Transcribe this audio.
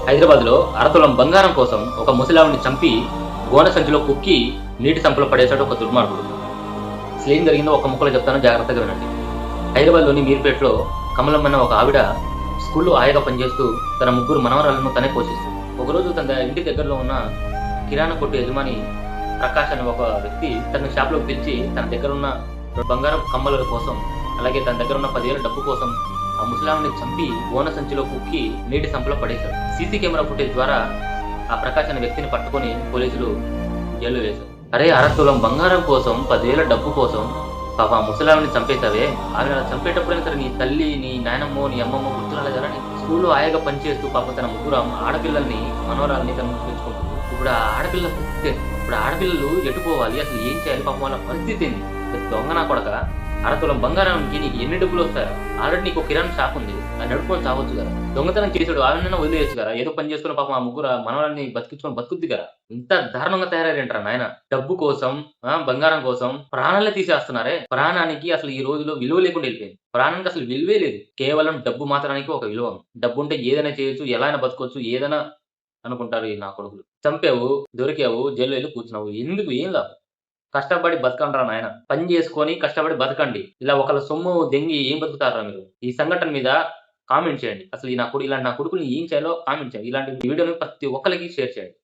హైదరాబాద్లో అరతులం బంగారం కోసం ఒక ముసలావిని చంపి గోనె సంచిలో కుక్కి నీటి సంపులో పడేశాడు ఒక దుర్మార్గుడు. అసలు ఏం జరిగిందో ఒక ముక్కలో చెప్తాను, జాగ్రత్తగా వినండి. హైదరాబాద్లోని మీర్పేటలో కమలమ్మన్న ఒక ఆవిడ స్కూల్లో ఆయాగా పనిచేస్తూ తన ముగ్గురు మనవరాలను తనే పోషిస్తుంది. ఒకరోజు తన ఇంటి దగ్గరలో ఉన్న కిరాణా కొట్టు యజమాని ప్రకాష్ అనే ఒక వ్యక్తి తన షాప్లోకి పిలిచి తన దగ్గర ఉన్న బంగారం కమ్మల కోసం, అలాగే తన దగ్గర ఉన్న 10,000 డబ్బు కోసం ఆ ముసలామిని చంపి గోనె సంచిలో కుక్కి నీటి సంపులో పడేశారు. సీసీ కెమెరా ఫుటేజ్ ద్వారా ఆ ప్రకాష్ అనే వ్యక్తిని పట్టుకొని పోలీసులు జైల్లో వేశారు. అరే, అరతులం బంగారం కోసం 10,000 డబ్బు కోసం పాప ఆ ముసలామిని చంపేశావే, ఆమె అలా చంపేటప్పుడైనా సరే నీ తల్లి, నీ నాయనమ్మో, నీ అమ్మమ్మో గుర్తు రాలేదని స్కూల్లో ఆయాగా పనిచేస్తూ పాప తన ముగ్గురు ఆడపిల్లల్ని మనోరాలని తను పెంచుకుంటుంది. ఇప్పుడు ఆడపిల్లలు ఎటుపోవాలి, అసలు ఏం చేయాలి, పాపం వాళ్ళ పరిస్థితి ఏంది? దొంగ నా కొడక, అరతులం బంగారానికి నీకు ఎన్ని డబ్బులు వస్తాయా? ఆల్రెడీ నీకు కిరాణా షాప్ ఉంది, అది నడుపుకొని చావచ్చు కదా. దొంగతనం చేసాడు, ఆవిడైనా వదిలేయచ్చు కదా. ఏదో పని చేసుకున్న పాపం ఆ ముగ్గురు మనవరాన్ని బతికించుకొని బతుకుద్ది కదా. ఇంత దారుణంగా తయారయ్యారంటారా నాయన? డబ్బు కోసం, బంగారం కోసం ప్రాణాలే తీసేస్తున్నారే. ప్రాణానికి అసలు ఈ రోజులో విలువ లేకుండా వెళ్ళిపోయింది. ప్రాణానికి అసలు విలువే లేదు. కేవలం డబ్బు మాత్రానికి ఒక విలువ. డబ్బు ఉంటే ఏదైనా చేయొచ్చు, ఎలా అయినా బతకొచ్చు, ఏదైనా అనుకుంటారు ఈ నా కొడుకులు. చంపావు, దొరికావు, జైల్లో వెళ్ళి కూర్చున్నావు. ఎందుకు? ఏం లాభం? కష్టపడి బతకండిరా నాయన. పని చేసుకొని కష్టపడి బతకండి. ఇలా ఒకళ్ళ సొమ్ము దెంగి ఏం బతుకుతారా మీరు? ఈ సంఘటన మీద కామెంట్ చేయండి. అసలు ఇలాంటి నా కొడుకుని ఏం చేయాలో కామెంట్ చేయండి. ఇలాంటి వీడియోని ప్రతి ఒక్కరికి షేర్ చేయండి.